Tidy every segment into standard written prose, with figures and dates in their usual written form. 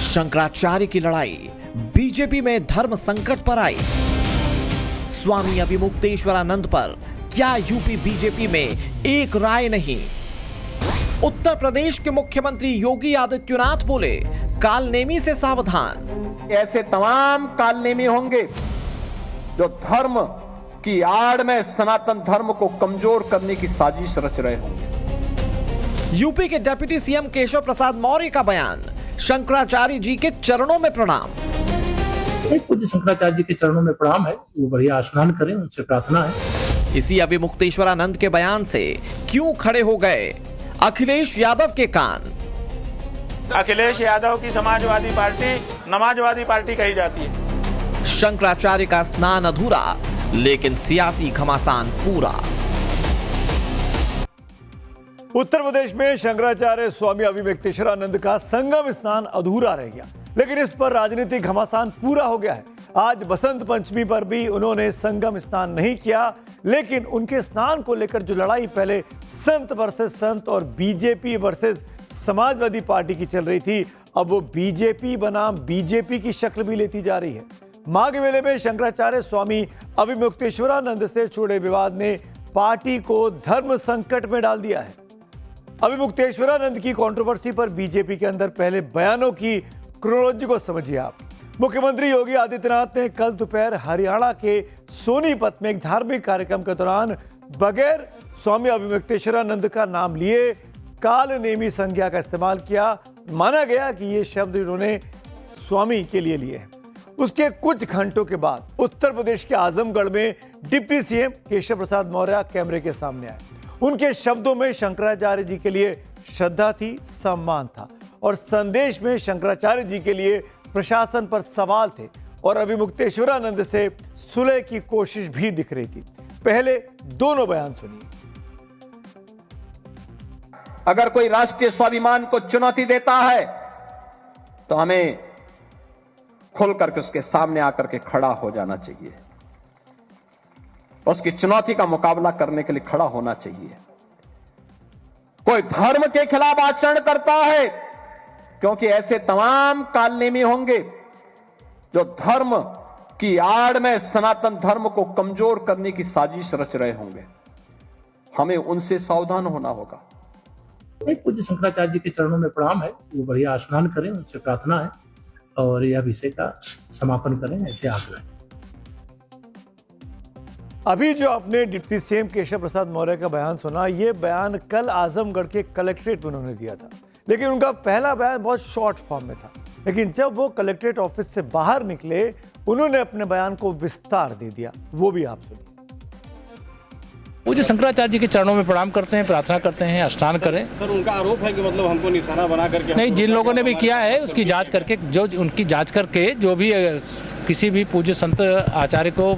शंकराचार्य की लड़ाई बीजेपी में धर्म संकट पर आई। स्वामी अभिमुक्तेश्वरानंद पर क्या यूपी बीजेपी में एक राय नहीं। उत्तर प्रदेश के मुख्यमंत्री योगी आदित्यनाथ बोले, कालनेमी से सावधान। ऐसे तमाम कालनेमी होंगे जो धर्म की आड़ में सनातन धर्म को कमजोर करने की साजिश रच रहे होंगे। यूपी के डिप्टी सीएम केशव प्रसाद मौर्य का बयान, शंकराचार्य जी के चरणों में प्रणाम। पूज्य शंकराचार्य जी के चरणों में प्रणाम है, वो बढ़िया स्नान करें, उनसे प्रार्थना है। इसी अभिमुक्तेश्वरानंद के बयान से क्यों खड़े हो गए अखिलेश यादव के कान। अखिलेश यादव की समाजवादी पार्टी नमाजवादी पार्टी कही जाती है। शंकराचार्य का स्नान अधूरा लेकिन सियासी घमासान पूरा। उत्तर प्रदेश में शंकराचार्य स्वामी अभिमुक्तेश्वरानंद का संगम स्नान अधूरा रह गया, लेकिन इस पर राजनीतिक घमासान पूरा हो गया है। आज बसंत पंचमी पर भी उन्होंने संगम स्नान नहीं किया, लेकिन उनके स्नान को लेकर जो लड़ाई पहले संत वर्सेस संत और बीजेपी वर्सेस समाजवादी पार्टी की चल रही थी, अब वो बीजेपी बनाम बीजेपी की शक्ल भी लेती जा रही है। माघ मेले में शंकराचार्य स्वामी अभिमुक्तेश्वरानंद से जुड़े विवाद ने पार्टी को धर्म संकट में डाल दिया है। अभिमुक्तेश्वरानंद की कंट्रोवर्सी पर बीजेपी के अंदर पहले बयानों की क्रोनोलॉजी को समझिए आप। मुख्यमंत्री योगी आदित्यनाथ ने कल दोपहर हरियाणा के सोनीपत में एक धार्मिक कार्यक्रम के दौरान बगैर स्वामी अभिमुक्तेश्वरानंद का नाम लिए कालनेमी संज्ञा का इस्तेमाल किया। माना गया कि ये शब्द इन्होंने स्वामी के लिए हैं। उसके कुछ घंटों के बाद उत्तर प्रदेश के आजमगढ़ में डिप्टी सीएम केशव प्रसाद मौर्य कैमरे के सामने आए। उनके शब्दों में शंकराचार्य जी के लिए श्रद्धा थी, सम्मान था और संदेश में शंकराचार्य जी के लिए प्रशासन पर सवाल थे और अभिमुक्तेश्वरानंद से सुलह की कोशिश भी दिख रही थी। पहले दोनों बयान सुनिए। अगर कोई राष्ट्रीय स्वाभिमान को चुनौती देता है तो हमें खुल करके उसके सामने आकर के खड़ा हो जाना चाहिए, उसकी चुनौती का मुकाबला करने के लिए खड़ा होना चाहिए। कोई धर्म के खिलाफ आचरण करता है, क्योंकि ऐसे तमाम कालनेमी होंगे जो धर्म की आड़ में सनातन धर्म को कमजोर करने की साजिश रच रहे होंगे। हमें उनसे सावधान होना होगा। पूज्य शंकराचार्य जी के चरणों में प्रणाम है, वो बढ़िया स्नान करें, उनसे प्रार्थना है और यह विषय का समापन करें, ऐसे आग्रह। अभी जो आपने डिप्टी सीएम केशव प्रसाद मौर्य का बयान सुना, ये बयान कल आजमगढ़ के कलेक्ट्रेट में उन्होंने दिया था, लेकिन उनका पहला बयान बहुत शॉर्ट फॉर्म में था। लेकिन जब वो कलेक्ट्रेट ऑफिस से बाहर निकले, उन्होंने अपने बयान को विस्तार दे दिया। वो भी आप सुनिए। पूज्य शंकराचार्य जी के चरणों में प्रणाम करते हैं, प्रार्थना करते हैं, स्नान करें। सर, उनका आरोप है कि मतलब हमको निशाना बना करके नहीं, जिन लोगों ने भी किया है उसकी जांच करके, जो उनकी जांच करके जो भी किसी भी पूज्य संत आचार्य को,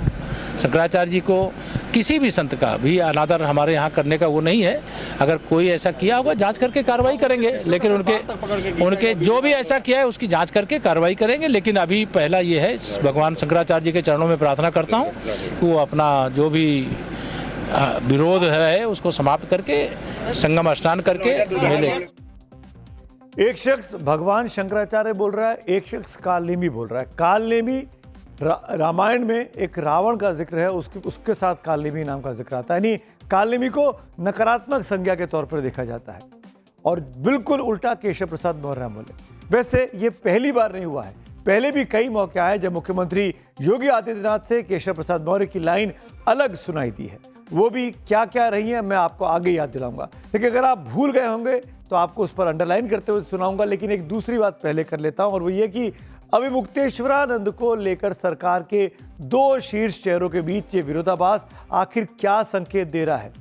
शंकराचार्य जी को, किसी भी संत का भी अनादर हमारे यहाँ करने का वो नहीं है। अगर कोई ऐसा किया होगा जांच करके कार्रवाई करेंगे, लेकिन उनके जो भी ऐसा किया है उसकी जांच करके कार्रवाई करेंगे। लेकिन अभी पहला ये है, भगवान शंकराचार्य जी के चरणों में प्रार्थना करता हूँ कि वो अपना जो भी विरोध है उसको समाप्त करके संगम स्नान करके मिले। एक शख्स भगवान शंकराचार्य बोल रहा है, एक शख्स कालनेमी बोल रहा है। कालनेमी रामायण में एक रावण का जिक्र है, उसके साथ कालनेमी नाम का जिक्र आता है। यानी कालनेमी को नकारात्मक संज्ञा के तौर पर देखा जाता है और बिल्कुल उल्टा केशव प्रसाद मौर्य बोले। वैसे ये पहली बार नहीं हुआ है, पहले भी कई मौके आए जब मुख्यमंत्री योगी आदित्यनाथ से केशव प्रसाद मौर्य की लाइन अलग सुनाई दी है। वो भी क्या क्या रही है मैं आपको आगे याद दिलाऊंगा, लेकिन अगर आप भूल गए होंगे तो आपको उस पर अंडरलाइन करते हुए सुनाऊंगा। लेकिन एक दूसरी बात पहले कर लेता हूं और वो ये कि अभिमुक्तेश्वरानंद को लेकर सरकार के दो शीर्ष चेहरों के बीच ये विरोधाभास आखिर क्या संकेत दे रहा है।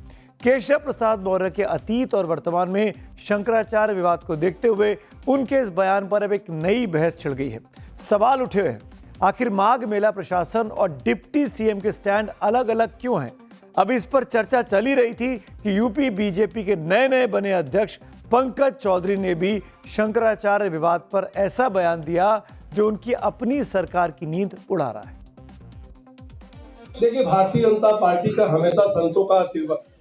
केशव प्रसाद मौर्य के अतीत और वर्तमान में शंकराचार्य विवाद को देखते हुए उनके इस बयान पर अब एक नई बहस छिड़ गई है। सवाल उठे हुए हैं, आखिर माघ मेला प्रशासन और डिप्टी सीएम के स्टैंड अलग अलग क्यों हैं। अब इस पर चर्चा चली रही थी कि यूपी बीजेपी के नए बने अध्यक्ष पंकज चौधरी ने भी शंकराचार्य विवाद पर ऐसा बयान दिया जो उनकी अपनी सरकार की नींद उड़ा रहा है। देखिए, भारतीय जनता पार्टी का हमेशा संतों का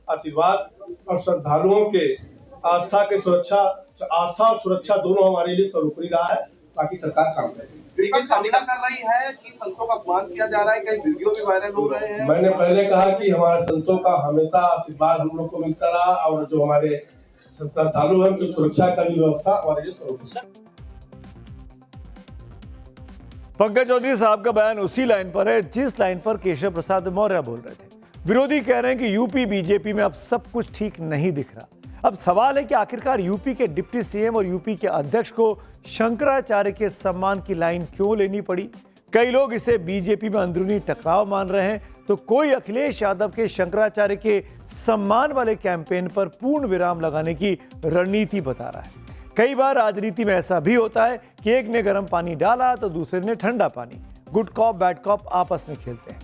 आशीर्वाद और श्रद्धालुओं के आस्था और सुरक्षा दोनों हमारे लिए सर्वोपरि रहा है ताकि सरकार काम करे। लेकिन सामना कर रही है कि संतों का अपमान किया जा रहा है, कई वीडियो भी वायरल हो रहे हैं। मैंने पहले कहा कि हमारे संतों का हमेशा आशीर्वाद हम लोग को मिलता रहा और जो हमारे श्रद्धालु हैं उनकी सुरक्षा का भी व्यवस्था हमारे लिए सुरक्षित है। पंकज चौधरी साहब का बयान उसी लाइन पर है जिस लाइन पर केशव प्रसाद मौर्य बोल रहे थे। विरोधी कह रहे हैं कि यूपी बीजेपी में अब सब कुछ ठीक नहीं दिख रहा। अब सवाल है कि आखिरकार यूपी के डिप्टी सीएम और यूपी के अध्यक्ष को शंकराचार्य के सम्मान की लाइन क्यों लेनी पड़ी। कई लोग इसे बीजेपी में अंदरूनी टकराव मान रहे हैं, तो कोई अखिलेश यादव के शंकराचार्य के सम्मान वाले कैंपेन पर पूर्ण विराम लगाने की रणनीति बता रहा है। कई बार राजनीति में ऐसा भी होता है कि एक ने गर्म पानी डाला तो दूसरे ने ठंडा पानी, गुड कॉप बैड कॉप आपस में खेलते हैं।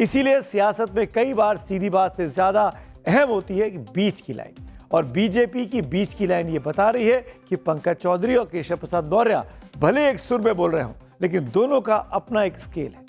इसीलिए सियासत में कई बार सीधी बात से ज्यादा अहम होती है कि बीच की लाइन, और बीजेपी की बीच की लाइन ये बता रही है कि पंकज चौधरी और केशव प्रसाद मौर्य भले एक सुर में बोल रहे हों, लेकिन दोनों का अपना एक स्केल है।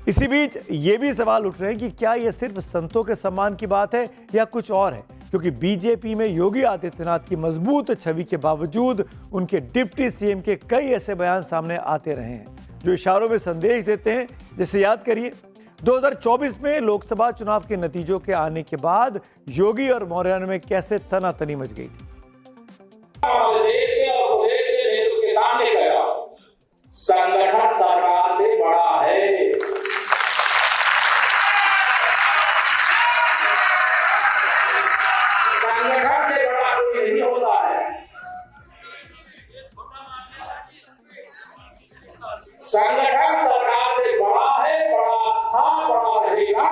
इसी बीच ये भी सवाल उठ रहे हैं कि क्या यह सिर्फ संतों के सम्मान की बात है या कुछ और है, क्योंकि बीजेपी में योगी आदित्यनाथ की मजबूत छवि के बावजूद उनके डिप्टी सीएम के कई ऐसे बयान सामने आते रहे हैं जो इशारों में संदेश देते हैं। जैसे याद करिए 2024 में लोकसभा चुनाव के नतीजों के आने के बाद योगी और मौर्य में कैसे तनातनी मच गई थी। संगठन सरकार से बड़ा है। संगठन से बड़ा कोई नहीं होता है। संगठन सरकार से बड़ा है, बड़ा था, बड़ा रहेगा।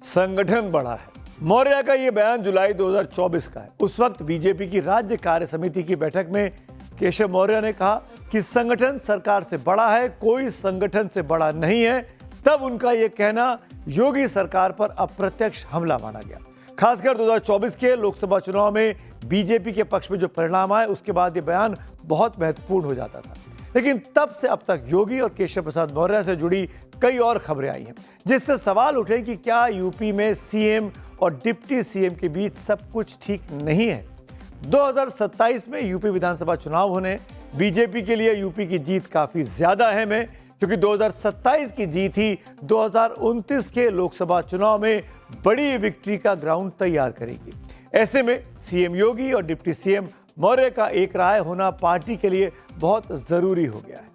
संगठन बड़ा है। मौर्य का यह बयान जुलाई 2024 का है। उस वक्त बीजेपी की राज्य कार्य समिति की बैठक में केशव मौर्य ने कहा कि संगठन सरकार से बड़ा है, कोई संगठन से बड़ा नहीं है। तब उनका यह कहना योगी सरकार पर अप्रत्यक्ष हमला माना गया। खासकर 2024 के लोकसभा चुनाव में बीजेपी के पक्ष में जो परिणाम आए उसके बाद यह बयान बहुत महत्वपूर्ण हो जाता था। लेकिन तब से अब तक योगी और केशव प्रसाद मौर्य से जुड़ी कई और खबरें आई हैं, जिससे सवाल उठे कि क्या यूपी में सीएम और डिप्टी सीएम के बीच सब कुछ ठीक नहीं है। 2027 में यूपी विधानसभा चुनाव होने, बीजेपी के लिए यूपी की जीत काफी ज्यादा अहम है, क्योंकि 2027 की जीत ही 2029 के लोकसभा चुनाव में बड़ी विक्ट्री का ग्राउंड तैयार करेगी। ऐसे में सीएम योगी और डिप्टी सीएम मौर्य का एक राय होना पार्टी के लिए बहुत जरूरी हो गया है।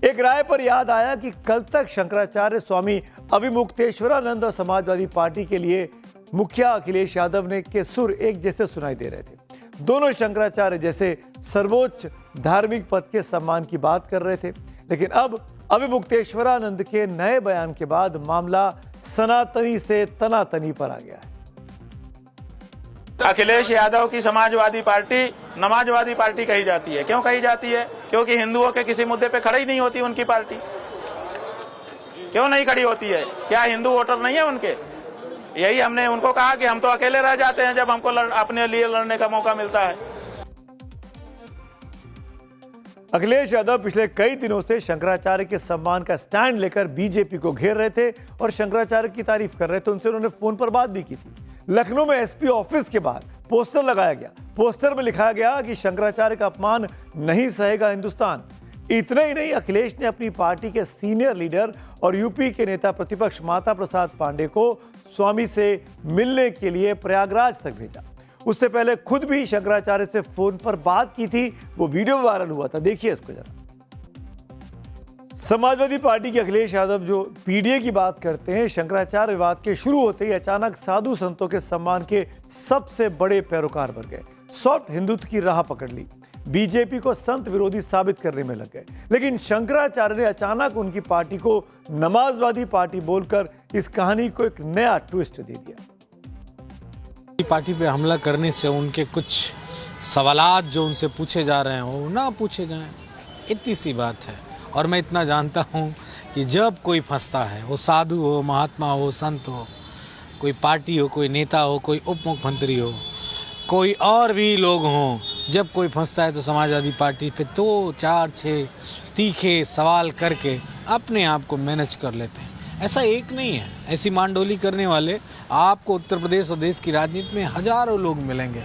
एक राय पर याद आया कि कल तक शंकराचार्य स्वामी अविमुक्तेश्वरानंद और समाजवादी पार्टी के लिए मुखिया अखिलेश यादव ने के सुर एक जैसे सुनाई दे रहे थे। दोनों शंकराचार्य जैसे सर्वोच्च धार्मिक पद के सम्मान की बात कर रहे थे, लेकिन अब अविमुक्तेश्वरानंद के नए बयान के बाद मामला सनातनी से तनातनी पर आ गया है। अखिलेश यादव की समाजवादी पार्टी नमाजवादी पार्टी कही जाती है। क्यों कही जाती है? क्योंकि हिंदुओं के किसी मुद्दे पे खड़ी नहीं होती उनकी पार्टी। क्यों नहीं खड़ी होती है? क्या हिंदू वोटर नहीं है उनके? यही हमने उनको कहा कि हम तो अकेले रह जाते हैं जब हमको अपने लिए लड़ने का मौका मिलता है। अखिलेश यादव पिछले कई दिनों से शंकराचार्य के सम्मान का स्टैंड लेकर बीजेपी को घेर रहे थे और शंकराचार्य की तारीफ कर रहे थे। उनसे उन्होंने फोन पर बात भी की थी। लखनऊ में एसपी ऑफिस के बाहर पोस्टर लगाया गया। पोस्टर में लिखा गया कि शंकराचार्य का अपमान नहीं सहेगा हिंदुस्तान। इतना ही नहीं, अखिलेश ने अपनी पार्टी के सीनियर लीडर और यूपी के नेता प्रतिपक्ष माता प्रसाद पांडे को स्वामी से मिलने के लिए प्रयागराज तक भेजा। उससे पहले खुद भी शंकराचार्य से फोन पर बात की थी। वो वीडियो वायरल हुआ था, देखिए इसको जरा। समाजवादी पार्टी के अखिलेश यादव जो पीडीए की बात करते हैं, शंकराचार्य विवाद के शुरू होते ही अचानक साधु संतों के सम्मान के सबसे बड़े पैरोकार बन गए। सॉफ्ट हिंदुत्व की राह पकड़ ली, बीजेपी को संत विरोधी साबित करने में लग गए। लेकिन शंकराचार्य ने अचानक उनकी पार्टी को नमाजवादी पार्टी बोलकर इस कहानी को एक नया ट्विस्ट दे दिया। पार्टी पे हमला करने से उनके कुछ सवालात जो उनसे पूछे जा रहे हैं वो ना पूछे जाएं, इतनी सी बात है। और मैं इतना जानता हूँ कि जब कोई फंसता है, वो साधु हो, महात्मा हो, संत हो, कोई पार्टी हो, कोई नेता हो, कोई उप मुख्यमंत्री हो, कोई और भी लोग हों, जब कोई फंसता है तो समाजवादी पार्टी पे 2, 4, 6 तीखे सवाल करके अपने आप को मैनेज कर लेते हैं। ऐसा एक नहीं है, ऐसी मांडोली करने वाले आपको उत्तर प्रदेश और देश की राजनीति में हजारों लोग मिलेंगे।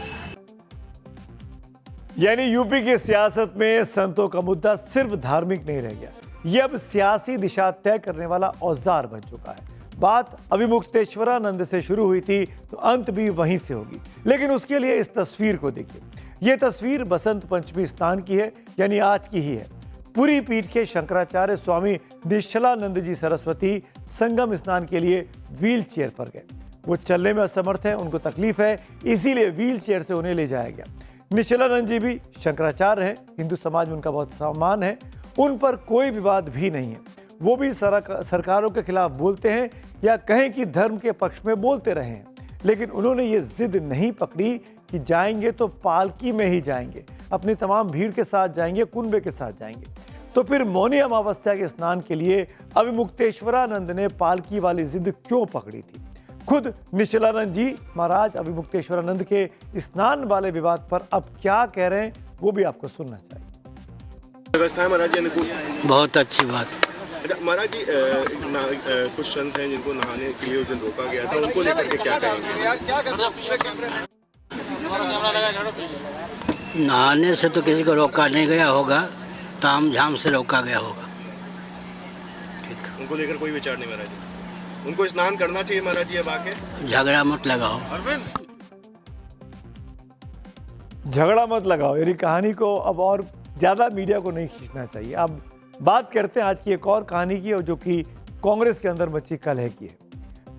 यानी यूपी की सियासत में संतों का मुद्दा सिर्फ धार्मिक नहीं रह गया, ये अब सियासी दिशा तय करने वाला औजार बन चुका है। बात अभिमुक्तेश्वरानंद से शुरू हुई थी तो अंत भी वहीं से होगी, लेकिन उसके लिए इस तस्वीर को देखिए। ये तस्वीर बसंत पंचमी स्नान की है, यानी आज की ही है। पूरी पीठ के शंकराचार्य स्वामी निश्चलानंद जी सरस्वती संगम स्नान के लिए व्हील चेयर पर गए। वो चलने में असमर्थ है, उनको तकलीफ है, इसीलिए व्हील चेयर से उन्हें ले जाया गया। निश्चलानंद जी भी शंकराचार्य हैं, हिंदू समाज में उनका बहुत सम्मान है, उन पर कोई विवाद भी नहीं है। वो भी सरकारों के खिलाफ बोलते हैं या कहें कि धर्म के पक्ष में बोलते रहे हैं, लेकिन उन्होंने ये जिद नहीं पकड़ी कि जाएंगे तो पालकी में ही जाएंगे, अपनी तमाम भीड़ के साथ जाएंगे, कुंभे के साथ जाएंगे। तो फिर मौनी अमावस्या के स्नान के लिए अभिमुक्तेश्वरानंद ने पालकी वाली जिद क्यों पकड़ी थी? खुद निश्चलानंद जी महाराज अभिमुक्तेश्वरानंद के स्नान वाले विवाद पर अब क्या कह रहे हैं, वो भी आपको सुनना चाहिए। व्यवस्था है महाराज जी अनुकूल, बहुत अच्छी बात। अच्छा महाराज जी, कुछ संत हैं जिनको नहाने के लिए उस दिन रोका गया था, उनको लेकर के क्या कहेंगे? नहाने से तो किसी को रोका नहीं गया होगा, ताम झाम से रोका गया होगा। उनको लेकर कोई विचार नहीं महाराज जी, उनको स्नान करना चाहिए महाराज जी। अब आके झगड़ा मत लगाओ, झगड़ा मत लगाओ, यानी कहानी को अब और ज्यादा मीडिया को नहीं खींचना चाहिए। अब बात करते हैं आज की एक और कहानी की, जो कि कांग्रेस के अंदर मची कलह की है,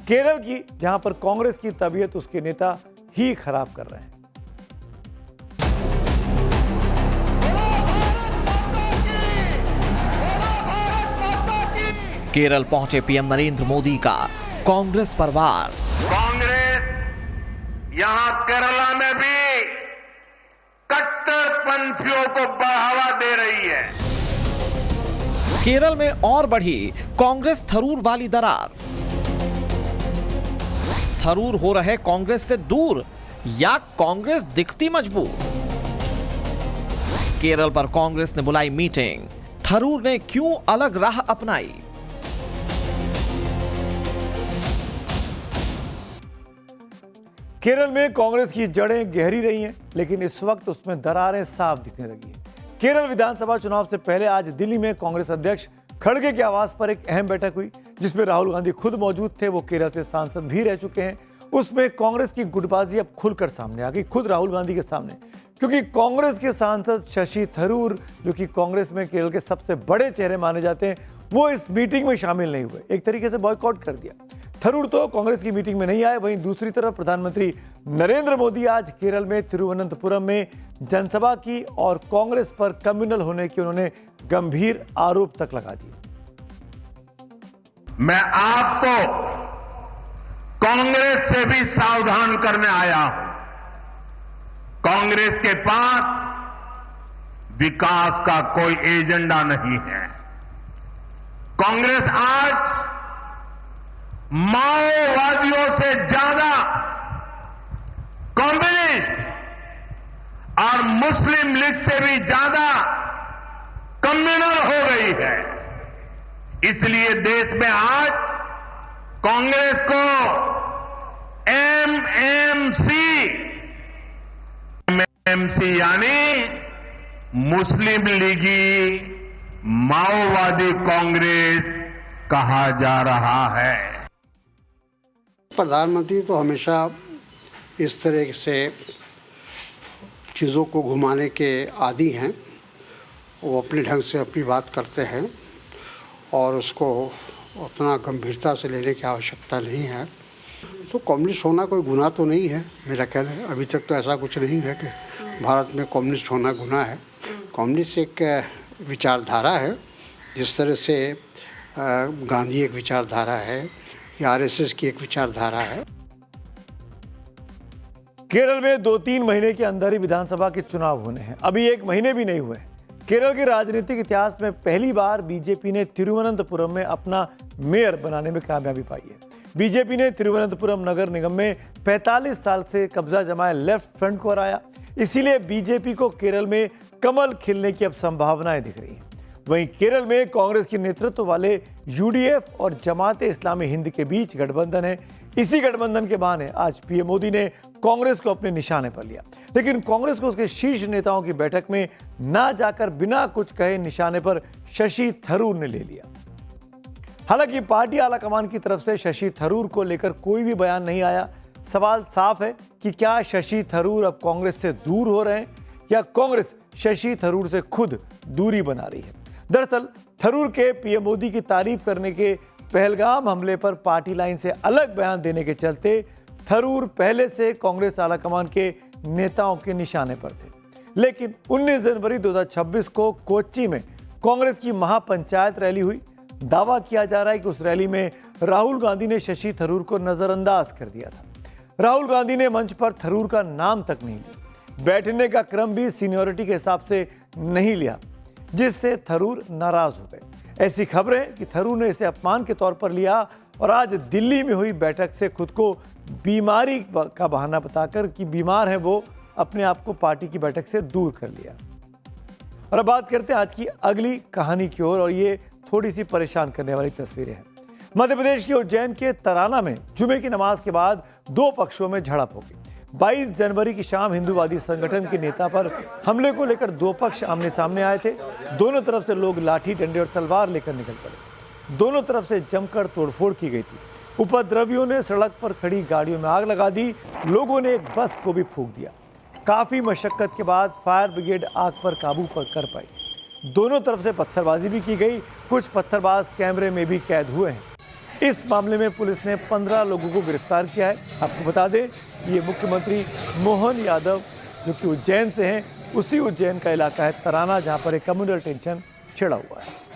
केरल की, जहां पर कांग्रेस की तबीयत उसके नेता ही खराब कर रहे हैं। केरल पहुंचे पीएम नरेंद्र मोदी का कांग्रेस पर वार। कांग्रेस यहां केरला में भी कट्टरपंथियों को बढ़ावा दे रही है। केरल में और बढ़ी कांग्रेस थरूर वाली दरार। थरूर हो रहे कांग्रेस से दूर या कांग्रेस दिखती मजबूर? केरल पर कांग्रेस ने बुलाई मीटिंग, थरूर ने क्यों अलग राह अपनाई? केरल में कांग्रेस की जड़ें गहरी रही हैं, लेकिन इस वक्त उसमें दरारें साफ दिखने लगी हैं। केरल विधानसभा चुनाव से पहले आज दिल्ली में कांग्रेस अध्यक्ष खड़गे के आवास पर एक अहम बैठक हुई, जिसमें राहुल गांधी खुद मौजूद थे। वो केरल से सांसद भी रह चुके हैं। उसमें कांग्रेस की गुटबाजी अब खुलकर सामने आ गई, खुद राहुल गांधी के सामने, क्योंकि कांग्रेस के सांसद शशि थरूर, जो कि कांग्रेस में केरल के सबसे बड़े चेहरे माने जाते हैं, वो इस मीटिंग में शामिल नहीं हुए, एक तरीके से बॉयकॉट कर दिया। थरूर तो कांग्रेस की मीटिंग में नहीं आए। वहीं दूसरी तरफ प्रधानमंत्री नरेंद्र मोदी आज केरल में तिरुवनंतपुरम में जनसभा की और कांग्रेस पर कम्युनल होने के उन्होंने गंभीर आरोप तक लगा दिए। मैं आपको कांग्रेस से भी सावधान करने आया हूं। कांग्रेस के पास विकास का कोई एजेंडा नहीं है। कांग्रेस आज माओवादियों से ज्यादा कम्युनिस्ट और मुस्लिम लीग से भी ज्यादा कम्युनल हो गई है। इसलिए देश में आज कांग्रेस को एमएमसी यानी मुस्लिम लीगी माओवादी कांग्रेस कहा जा रहा है। प्रधानमंत्री तो हमेशा इस तरह से चीज़ों को घुमाने के आदी हैं। वो अपने ढंग से अपनी बात करते हैं और उसको उतना गंभीरता से लेने की आवश्यकता नहीं है। तो कम्युनिस्ट होना कोई गुनाह तो नहीं है, मेरा ख्याल है। अभी तक तो ऐसा कुछ नहीं है कि भारत में कम्युनिस्ट होना गुनाह है। कम्युनिस्ट एक विचारधारा है, जिस तरह से गांधी एक विचारधारा है या आरएसएस की एक विचारधारा है। केरल में 2-3 महीने के अंदर ही विधानसभा के चुनाव होने हैं, अभी 1 महीने भी नहीं हुए। केरल के राजनीतिक इतिहास में पहली बार बीजेपी ने तिरुवनंतपुरम में अपना मेयर बनाने में कामयाबी पाई है। बीजेपी ने तिरुवनंतपुरम नगर निगम में 45 साल से कब्जा जमाए लेफ्ट फ्रंट को हराया। इसीलिए बीजेपी को केरल में कमल खिलने की अब संभावनाएं दिख रही हैं। वहीं केरल में कांग्रेस के नेतृत्व वाले यूडीएफ और जमात-ए-इस्लामी हिंद के बीच गठबंधन है। इसी गठबंधन के बहाने आज पीएम मोदी ने कांग्रेस को अपने निशाने पर लिया। लेकिन कांग्रेस को उसके शीर्ष नेताओं की बैठक में ना जाकर बिना कुछ कहे निशाने पर शशि थरूर ने ले लिया। हालांकि पार्टी आलाकमान की तरफ से शशि थरूर को लेकर कोई भी बयान नहीं आया। सवाल साफ है कि क्या शशि थरूर अब कांग्रेस से दूर हो रहे हैं या कांग्रेस शशि थरूर से खुद दूरी बना रही है। दरअसल थरूर के पीएम मोदी की तारीफ करने के पहलगाम हमले पर पार्टी लाइन से अलग बयान देने के चलते थरूर पहले से कांग्रेस आलाकमान के नेताओं के निशाने पर थे। लेकिन 19 जनवरी 2026 को कोच्चि में कांग्रेस की महापंचायत रैली हुई। दावा किया जा रहा है कि उस रैली में राहुल गांधी ने शशि थरूर को नजरअंदाज कर दिया था। राहुल गांधी ने मंच पर थरूर का नाम तक नहीं लिया। बैठने का क्रम भी सीनियरिटी के हिसाब से नहीं लिया, जिससे थरूर नाराज हो गए। ऐसी खबरें कि थरूर ने इसे अपमान के तौर पर लिया और आज दिल्ली में हुई बैठक से खुद को बीमारी का बहाना बताकर कि बीमार है वो अपने आप को पार्टी की बैठक से दूर कर लिया। और अब बात करते हैं आज की अगली कहानी की ओर, और ये थोड़ी सी परेशान करने वाली तस्वीरें हैं। मध्य प्रदेश के उज्जैन के तराना में जुमे की नमाज के बाद दो पक्षों में झड़प हो गई। 22 जनवरी की शाम हिंदूवादी संगठन के नेता पर हमले को लेकर दो पक्ष आमने सामने आए थे। दोनों तरफ से लोग लाठी, डंडे और तलवार लेकर निकल पड़े। दोनों तरफ से जमकर तोड़फोड़ की गई थी। उपद्रवियों ने सड़क पर खड़ी गाड़ियों में आग लगा दी। लोगों ने एक बस को भी फूंक दिया। काफी मशक्कत के बाद फायर ब्रिगेड आग पर काबू कर पाई। दोनों तरफ से पत्थरबाजी भी की गई। कुछ पत्थरबाज कैमरे में भी कैद हुए हैं। इस मामले में पुलिस ने 15 लोगों को गिरफ्तार किया है। आपको बता दें, ये मुख्यमंत्री मोहन यादव जो कि उज्जैन से हैं, उसी उज्जैन का इलाका है तराना, जहां पर एक कम्युनल टेंशन छिड़ा हुआ है।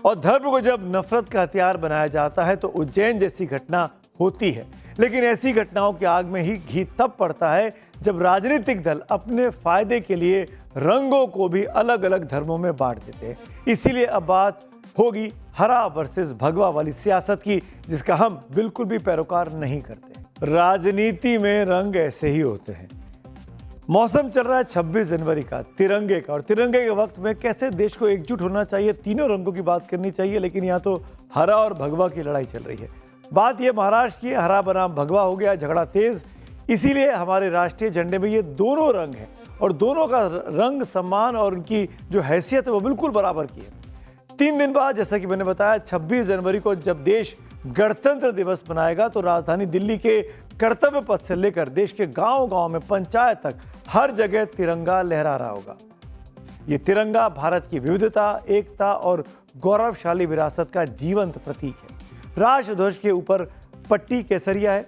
और धर्म को जब नफरत का हथियार बनाया जाता है तो उज्जैन जैसी घटना होती है। लेकिन ऐसी घटनाओं की आग में ही घी तब पड़ता है जब राजनीतिक दल अपने फायदे के लिए रंगों को भी अलग अलग धर्मों में बांट देते हैं। इसीलिए अब बात होगी हरा वर्सेस भगवा वाली सियासत की, जिसका हम बिल्कुल भी पैरोकार नहीं करते। राजनीति में रंग ऐसे ही होते हैं। मौसम चल रहा है 26 जनवरी का, तिरंगे का, और तिरंगे के वक्त में कैसे देश को एकजुट होना चाहिए, तीनों रंगों की बात करनी चाहिए। लेकिन यहाँ तो हरा और भगवा की लड़ाई चल रही है। बात यह महाराष्ट्र की, हरा बनाम भगवा हो गया, झगड़ा तेज। इसीलिए हमारे राष्ट्रीय झंडे में ये दोनों रंग हैं और दोनों का रंग, सम्मान और उनकी जो हैसियत है वो बिल्कुल बराबर की है। 3 दिन बाद, जैसा कि मैंने बताया, 26 जनवरी को जब देश गणतंत्र दिवस मनाएगा तो राजधानी दिल्ली के कर्तव्य पथ से लेकर देश के गांव-गांव में पंचायत तक हर जगह तिरंगा लहरा रहा होगा। ये तिरंगा भारत की विविधता, एकता और गौरवशाली विरासत का जीवंत प्रतीक है। राष्ट्रध्वज के ऊपर पट्टी केसरिया है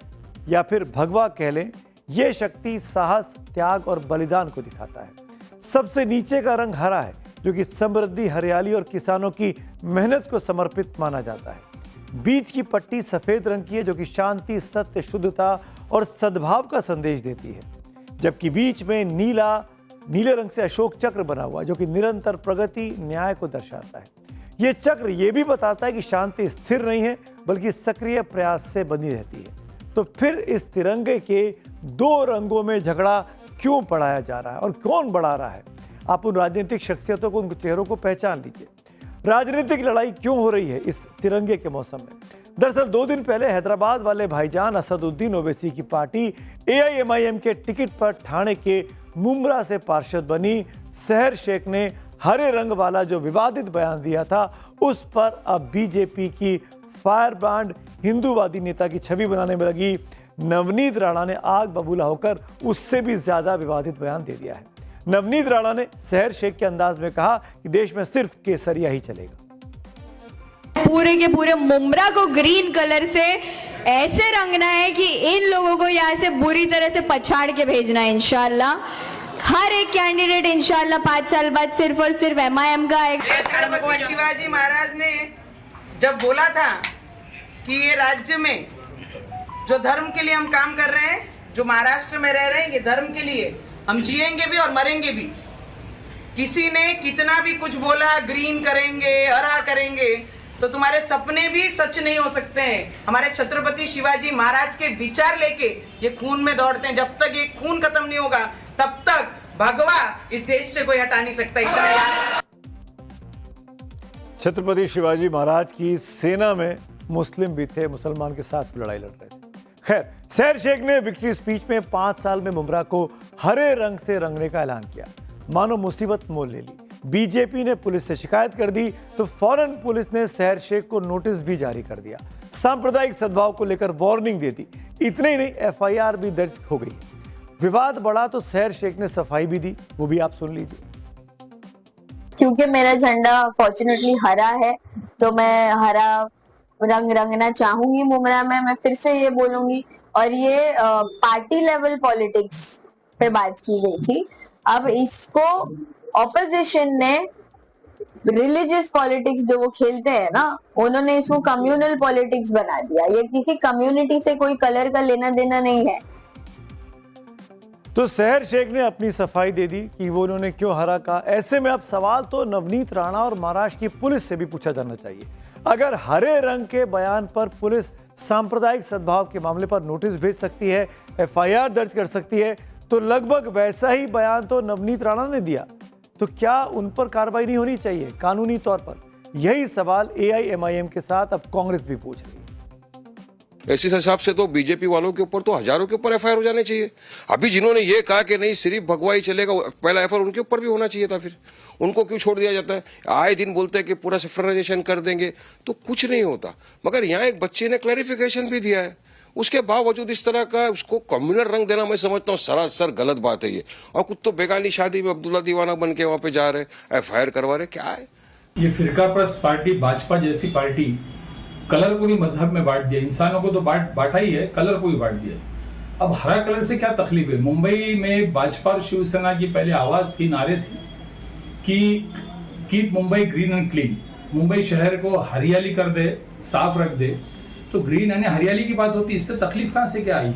या फिर भगवा कह लें, यह शक्ति, साहस, त्याग और बलिदान को दिखाता है। सबसे नीचे का रंग हरा है जो कि समृद्धि, हरियाली और किसानों की मेहनत को समर्पित माना जाता है। बीच की पट्टी सफेद रंग की है जो कि शांति, सत्य, शुद्धता और सद्भाव का संदेश देती है। जबकि बीच में नीले रंग से अशोक चक्र बना हुआ जो कि निरंतर प्रगति, न्याय को दर्शाता है। ये चक्र ये भी बताता है कि शांति स्थिर नहीं है बल्कि सक्रिय प्रयास से बनी रहती है। तो फिर इस तिरंगे के दो रंगों में झगड़ा क्यों बढ़ाया जा रहा है और कौन बढ़ा रहा है? आप उन राजनीतिक शख्सियतों को, उनके चेहरों को पहचान लीजिए। राजनीतिक लड़ाई क्यों हो रही है इस तिरंगे के मौसम में? दरअसल 2 दिन पहले हैदराबाद वाले भाईजान असदुद्दीन ओवैसी की पार्टी AIMIM के टिकट पर ठाणे के मुंब्रा से पार्षद बनी सहर शेख ने हरे रंग वाला जो विवादित बयान दिया था, उस पर अब बीजेपी की फायर ब्रांड हिंदूवादी नेता की छवि बनाने में लगी नवनीत राणा ने आग बबूला होकर उससे भी ज्यादा विवादित बयान दे दिया है। नवनीत राणा ने सहर शेख के अंदाज में कहा कि देश में सिर्फ केसरिया ही चलेगा। पूरे के पूरे मुंब्रा को ग्रीन कलर से ऐसे रंगना है कि इन लोगों को यहाँ से बुरी तरह से पछाड़ के भेजना है। इंशाल्लाह हर एक कैंडिडेट इंशाल्लाह 5 साल बाद सिर्फ और सिर्फ MIM का आएगा। शिवाजी महाराज ने जब बोला था कि ये राज्य में जो धर्म के लिए हम काम कर रहे हैं, जो महाराष्ट्र में रह रहे हैं, ये धर्म के लिए हम जिएंगे भी और मरेंगे भी। किसी ने कितना भी कुछ बोला, ग्रीन करेंगे, हरा करेंगे, तो तुम्हारे सपने भी सच नहीं हो सकते हैं। हमारे छत्रपति शिवाजी महाराज के विचार लेके ये खून में दौड़ते हैं। जब तक ये खून खत्म नहीं होगा तब तक भगवा इस देश से कोई हटा नहीं सकता। इतना छत्रपति शिवाजी महाराज की सेना में मुस्लिम भी थे, मुसलमान के साथ लड़ाई लड़ रहे थे। खैर, सहर शेख ने विक्ट्री स्पीच में 5 साल में मुमरा को हरे रंग से रंगने का ऐलान किया। मानो मुसीबत मोल ले ली। बीजेपी ने पुलिस से शिकायत कर दी तो फौरन पुलिस ने सहर शेख को नोटिस भी जारी कर दिया। सांप्रदायिक सद्भाव को लेकर वार्निंग दे दी। इतने ही नहीं, एफआईआर भी दर्ज हो गई। विवाद बढ़ा तो सहर शेख ने सफाई भी दी, वो भी आप सुन लीजिए। क्योंकि मेरा झंडा फॉर्चुनेटली हरा है तो मैं हरा रंग रंगना चाहूंगी मुमरा में। मैं फिर से ये बोलूंगी, और ये पार्टी लेवल पॉलिटिक्स पे बात की गई थी। अब इसको ऑपोजिशन ने रिलीजियस पॉलिटिक्स जो वो खेलते हैं ना, उन्होंने इसको कम्युनल पॉलिटिक्स बना दिया। ये किसी कम्युनिटी से कोई कलर का लेना देना नहीं है। तो सहर शेख ने अपनी सफाई दे दी कि वो उन्होंने क्यों हरा कहा। ऐसे में अब सवाल तो नवनीत राणा और महाराष्ट्र की पुलिस से भी पूछा जाना चाहिए। अगर हरे रंग के बयान पर पुलिस सांप्रदायिक सद्भाव के मामले पर नोटिस भेज सकती है, एफआईआर दर्ज कर सकती है, तो लगभग वैसा ही बयान तो नवनीत राणा ने दिया। तो क्या उन पर कार्रवाई नहीं होनी चाहिए कानूनी तौर पर? यही सवाल एआईएमआईएम के साथ अब कांग्रेस भी पूछ रही है। ऐसे हिसाब से तो बीजेपी वालों के ऊपर तो हजारों के ऊपर एफआईआर हो जाने चाहिए। अभी जिन्होंने ये कहा कि नहीं सिर्फ भगवा ही चलेगा, पहला एफआईआर उनके ऊपर भी होना चाहिए था। फिर उनको क्यों छोड़ दिया जाता है? आए दिन बोलते हैं कि पूरा सेफ्टराइजेशन कर देंगे, तो कुछ नहीं होता। मगर यहाँ एक बच्चे ने क्लैरिफिकेशन भी दिया है, उसके बावजूद इस तरह का उसको कम्युनल रंग देना मैं समझता हूँ सरासर गलत बात है ये। और कुछ तो बेगानी शादी में अब्दुल्ला दीवाना बन के वहां पे जा रहे, एफआईआर करवा रहे, क्या है ये? फिरकाप्रस्त पार्टी भाजपा जैसी पार्टी कलर को भी मजहब में बांट दिया। इंसानों को तो बांटा ही है, कलर को भी बांट दिया। अब हरा कलर से क्या तकलीफ है? मुंबई में भाजपा और शिवसेना की पहले आवाज थी, नारे थे कि keep Mumbai green and clean, Mumbai शहर को हरियाली कर दे, साफ रख दे। तो ग्रीन यानी हरियाली की बात होती, इससे तकलीफ कहां से क्या आई?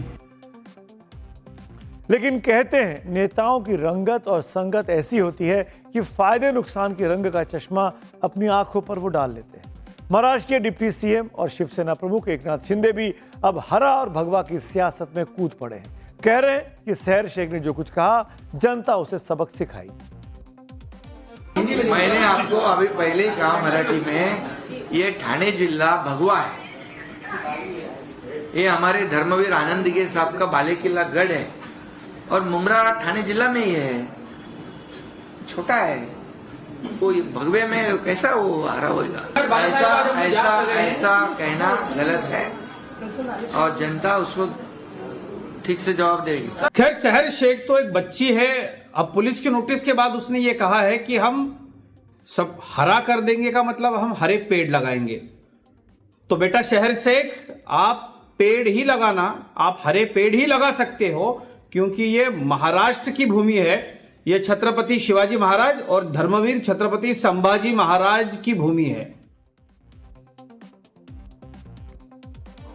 लेकिन कहते हैं नेताओं की रंगत और संगत ऐसी होती है कि फायदे नुकसान के रंग का चश्मा अपनी आंखों पर वो डाल लेते हैं। महाराष्ट्र के डिप्टी सीएम और शिवसेना प्रमुख एकनाथ शिंदे भी अब हरा और भगवा की सियासत में कूद पड़े हैं। कह रहे हैं कि सहर शेख ने जो कुछ कहा जनता उसे सबक सिखाई। मैंने आपको अभी पहले ही कहा मराठी में, ये ठाणे जिला भगवा है। ये हमारे धर्मवीर आनंद के साहब का बाले किला गढ़ है और मुमरा ठाणे जिला में ही है, छोटा है। कोई भगवे में कैसा वो हरा होगा? ऐसा कहना गलत है और जनता उसको ठीक से जवाब देगी। खैर, सहर शेख तो एक बच्ची है। अब पुलिस के नोटिस के बाद उसने ये कहा है कि हम सब हरा कर देंगे, का मतलब हम हरे पेड़ लगाएंगे। तो बेटा सहर शेख, आप पेड़ ही लगाना, आप हरे पेड़ ही लगा सकते हो, क्योंकि ये महाराष्ट्र की भूमि है। ये छत्रपति शिवाजी महाराज और धर्मवीर छत्रपति संभाजी महाराज की भूमि है।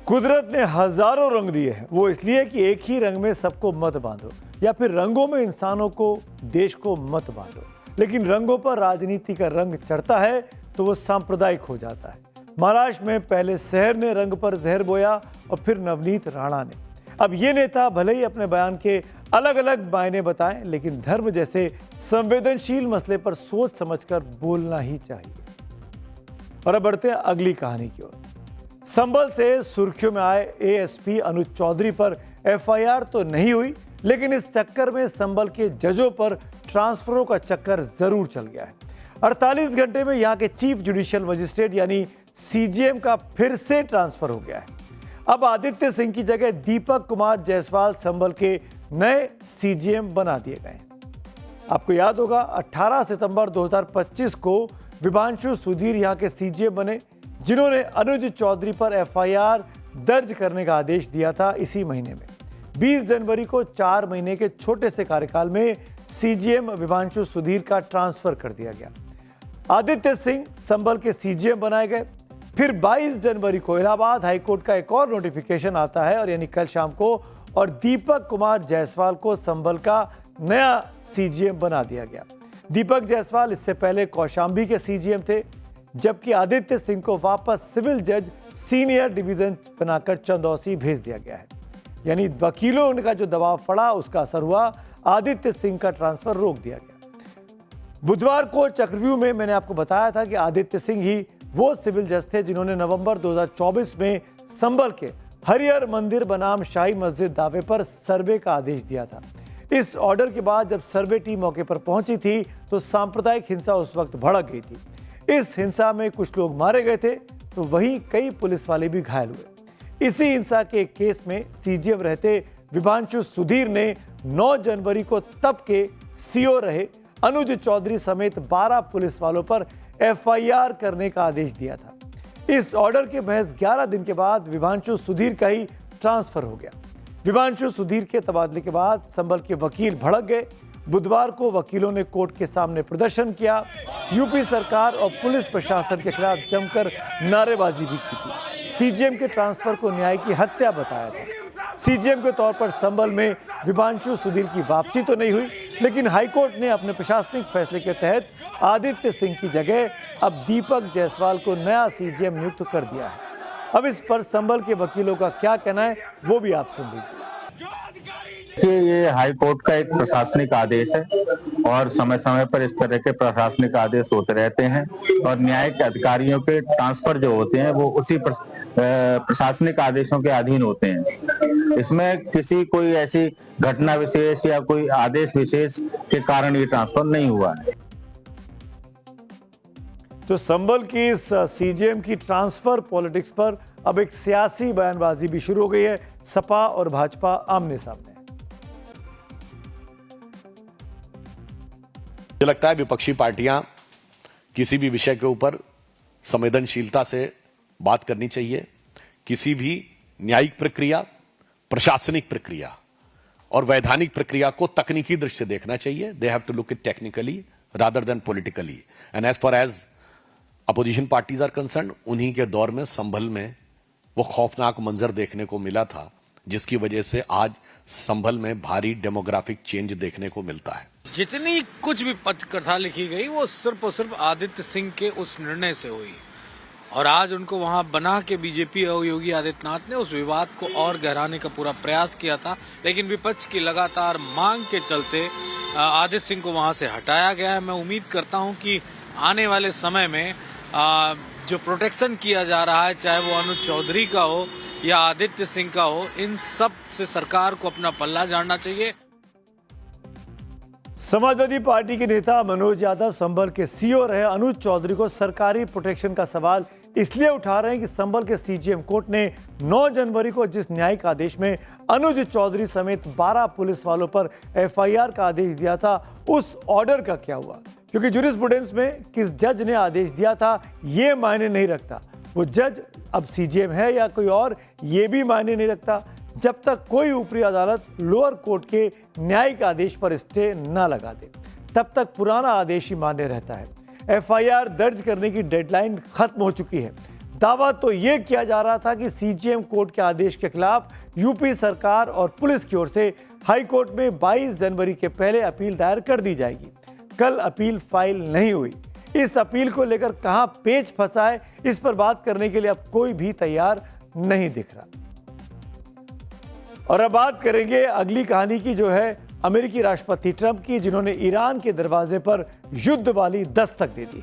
कुदरत ने हजारों रंग दिए हैं, वो इसलिए कि एक ही रंग में सबको मत बांधो, या फिर रंगों में इंसानों को, देश को मत बांधो। लेकिन रंगों पर राजनीति का रंग चढ़ता है तो वो सांप्रदायिक हो जाता है। महाराष्ट्र में पहले सहर ने रंग पर जहर बोया और फिर नवनीत राणा ने। अब ये नेता भले ही अपने बयान के अलग अलग मायने बताएं, लेकिन धर्म जैसे संवेदनशील मसले पर सोच समझकर बोलना ही चाहिए। और अब बढ़ते हैं अगली कहानी की ओर। संभल से सुर्खियों में आए एएसपी अनुज चौधरी पर एफआईआर तो नहीं हुई, लेकिन इस चक्कर में संभल के जजों पर ट्रांसफरों का चक्कर जरूर चल गया है। 48 घंटे में यहां के चीफ जुडिशियल मजिस्ट्रेट यानी सीजीएम का फिर से ट्रांसफर हो गया है। अब आदित्य सिंह की जगह दीपक कुमार जायसवाल संभल के नए सीजीएम बना दिए गए। आपको याद होगा 18 सितंबर 2025 को विभांशु सुधीर यहां के सीजीएम बने, जिन्होंने अनुज चौधरी पर एफआईआर दर्ज करने का आदेश दिया था। इसी महीने में 20 जनवरी को 4 महीने के छोटे से कार्यकाल में सीजीएम विभांशु सुधीर का ट्रांसफर कर दिया गया। आदित्य सिंह संभल के सीजीएम बनाए गए। फिर 22 जनवरी को इलाहाबाद हाईकोर्ट का एक और नोटिफिकेशन आता है, और यानी कल शाम को, और दीपक कुमार जायसवाल को संभल का नया सीजीएम बना दिया गया। दीपक जायसवाल इससे पहले कौशांबी के सीजीएम थे, जबकि आदित्य सिंह को वापस सिविल जज सीनियर डिवीजन बनाकर चंदौसी भेज दिया गया है। यानी वकीलों का जो दबाव पड़ा उसका असर हुआ, आदित्य सिंह का ट्रांसफर रोक दिया गया। बुधवार को चक्रव्यूह में मैंने आपको बताया था कि आदित्य सिंह ही वो सिविल जज थे जिन्होंने नवंबर 2024 में संभल के हरिहर मंदिर बनाम शाही मस्जिद दावे पर सर्वे का आदेश दिया था। इस ऑर्डर के बाद जब सर्वे टीम मौके पर पहुंची थी तो सांप्रदायिक हिंसा उस वक्त भड़क गई थी। इस हिंसा में कुछ लोग मारे गए थे तो वहीं कई पुलिस वाले भी घायल हुए। इसी हिंसा के एक केस में सीजीएम रहते विभांशु सुधीर ने 9 जनवरी को तब के सीओ रहे अनुज चौधरी समेत 12 पुलिस वालों पर एफआईआर करने का आदेश दिया था। इस ऑर्डर के महज 11 दिन के बाद विभांशु सुधीर का ही ट्रांसफर हो गया। विभांशु सुधीर के तबादले के बाद संभल के वकील भड़क गए। बुधवार को वकीलों ने कोर्ट के सामने प्रदर्शन किया। यूपी सरकार और पुलिस प्रशासन के खिलाफ जमकर नारेबाजी भी की थी। सीजीएम के ट्रांसफर को न्याय की हत्या बताया था। सीजीएम के तौर पर संभल में विभांशु सुधीर की वापसी तो नहीं हुई, लेकिन हाईकोर्ट ने अपने प्रशासनिक फैसले के तहत आदित्य सिंह की जगह अब दीपक जायसवाल को नया सीजीएम नियुक्त कर दिया है। अब इस पर संभल के वकीलों का क्या कहना है वो भी आप सुन लीजिए। ये हाई कोर्ट का एक प्रशासनिक आदेश है और समय समय पर इस तरह के प्रशासनिक आदेश होते रहते हैं और न्यायिक अधिकारियों के ट्रांसफर जो होते हैं वो उसी प्रशासनिक आदेशों के अधीन होते हैं। इसमें किसी कोई ऐसी घटना विशेष या कोई आदेश विशेष के कारण ये ट्रांसफर नहीं हुआ है। तो संभल की इस सीजीएम की ट्रांसफर पॉलिटिक्स पर अब एक सियासी बयानबाजी भी शुरू हो गई है। सपा और भाजपा आमने सामने। मुझे लगता है विपक्षी पार्टियां किसी भी विषय के ऊपर संवेदनशीलता से बात करनी चाहिए। किसी भी न्यायिक प्रक्रिया, प्रशासनिक प्रक्रिया और वैधानिक प्रक्रिया को तकनीकी दृष्टि से देखना चाहिए। They have to look it technically rather than politically. And as far as opposition parties are concern, उन्हीं के दौर में संभल में वो खौफनाक मंजर देखने को मिला था जिसकी वजह से आज संभल में भारी डेमोग्राफिक चेंज देखने को मिलता है। जितनी कुछ भी पत्रकथा लिखी गई वो सिर्फ और सिर्फ आदित्य सिंह के उस निर्णय से हुई और आज उनको वहां बना के बीजेपी और योगी आदित्यनाथ ने उस विवाद को और गहराने का पूरा प्रयास किया था, लेकिन विपक्ष की लगातार मांग के चलते आदित्य सिंह को वहां से हटाया गया है। मैं उम्मीद करता हूं कि आने वाले समय में जो प्रोटेक्शन किया जा रहा है, चाहे वो अनुज चौधरी का हो या आदित्य सिंह का हो, इन सब से सरकार को अपना पल्ला झाड़ना चाहिए। समाजवादी पार्टी के नेता मनोज यादव संभल के सीओ रहे अनुज चौधरी को सरकारी प्रोटेक्शन का सवाल इसलिए उठा रहे हैं कि संभल के सीजीएम कोर्ट ने 9 जनवरी को जिस न्यायिक आदेश में अनुज चौधरी समेत 12 पुलिस वालों पर एफआईआर का आदेश दिया था, उस ऑर्डर का क्या हुआ। क्योंकि ज्यूरिस्प्रूडेंस में किस जज ने आदेश दिया था ये मायने नहीं रखता। वो जज अब सीजीएम है या कोई और, ये भी मायने नहीं रखता जब तक कोई ऊपरी अदालत लोअर कोर्ट के न्यायिक आदेश पर स्टे न लगा दे, तब तक पुराना आदेश ही मान्य रहता है। एफआईआर दर्ज करने की डेडलाइन खत्म हो चुकी है। दावा तो यह किया जा रहा था कि सीजीएम कोर्ट के आदेश के खिलाफ यूपी सरकार और पुलिस की ओर से हाई कोर्ट में 22 जनवरी के पहले अपील दायर कर दी जाएगी। कल अपील फाइल नहीं हुई। इस अपील को लेकर कहां पेच फंसा है, इस पर बात करने के लिए अब कोई भी तैयार नहीं दिख रहा। और अब बात करेंगे अगली कहानी की, जो है अमेरिकी राष्ट्रपति ट्रंप की, जिन्होंने ईरान के दरवाजे पर युद्ध वाली दस्तक दे दी।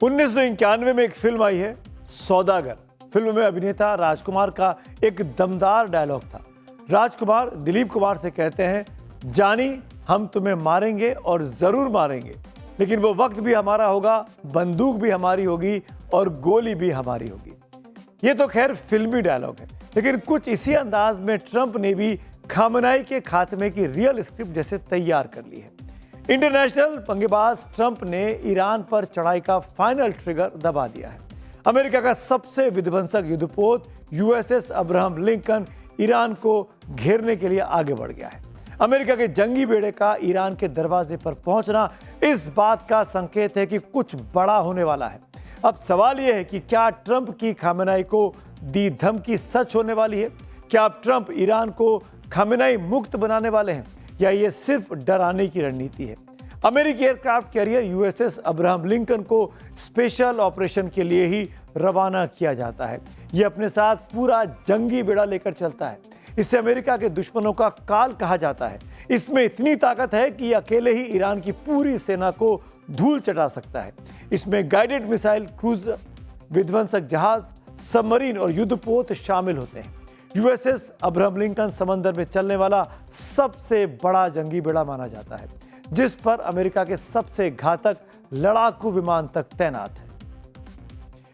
1991 में एक फिल्म आई है सौदागर। फिल्म में अभिनेता राजकुमार का एक दमदार डायलॉग था। राजकुमार दिलीप कुमार से कहते हैं, जानी हम तुम्हें मारेंगे और जरूर मारेंगे, लेकिन वो वक्त भी हमारा होगा, बंदूक भी हमारी होगी और गोली भी हमारी होगी। ये तो खैर फिल्मी डायलॉग है, लेकिन कुछ इसी अंदाज में ट्रंप ने भी खामनाई के खात्मे की रियल स्क्रिप्ट जैसे तैयार कर ली है। इंटरनेशनल पंगेबाज ट्रंप ने ईरान पर चढ़ाई का फाइनल ट्रिगर दबा दिया है। अमेरिका का सबसे विध्वंसक युद्धपोत यूएसएस अब्राहम लिंकन ईरान को घेरने के लिए आगे बढ़ गया है। अमेरिका के जंगी बेड़े का ईरान के दरवाजे पर पहुंचना इस बात का संकेत है कि कुछ बड़ा होने वाला है। अब सवाल यह है कि क्या ट्रंप की खामेनेई को दी धमकी सच होने वाली है? क्या अब ट्रंप ईरान को खामेनेई मुक्त बनाने वाले हैं या ये सिर्फ डराने की रणनीति है? अमेरिकी aircraft carrier USS Abraham Lincoln को स्पेशल ऑपरेशन के लिए ही रवाना किया जाता है। ये अपने साथ पूरा जंगी बेड़ा लेकर चलता है। इसे अमेरिका के दुश्मनों का काल कहा जाता है। इसमें इतनी ताकत है कि अकेले ही ईरान की पूरी सेना को धूल चटा सकता है। इसमें गाइडेड मिसाइल, क्रूज विध्वंसक जहाज, सबमरीन और युद्धपोत शामिल होते हैं। यूएसएस अब्राहम लिंकन समंदर में चलने वाला सबसे बड़ा जंगी बेड़ा माना जाता है, जिस पर अमेरिका के सबसे घातक लड़ाकू विमान तक तैनात है।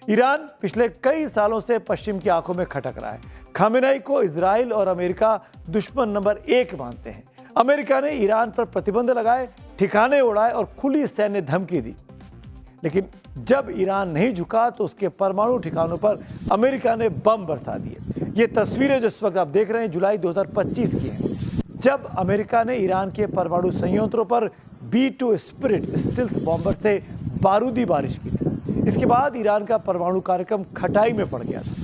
ईरान पिछले कई सालों से पश्चिम की आंखों में खटक रहा है। खामेनेई को इजराइल और अमेरिका दुश्मन नंबर 1 मानते हैं। अमेरिका ने ईरान पर प्रतिबंध लगाए, ठिकाने उड़ाए और खुली सैन्य धमकी दी। लेकिन जब ईरान नहीं झुका तो उसके परमाणु ठिकानों पर अमेरिका ने बम बरसा दिए। ये तस्वीरें जो इस वक्त आप देख रहे हैं जुलाई 2025 की हैं, जब अमेरिका ने ईरान के परमाणु संयंत्रों पर B-2 स्पिरिट स्टिल्थ बॉम्बर से बारूदी बारिश की थी। इसके बाद ईरान का परमाणु कार्यक्रम खटाई में पड़ गया था।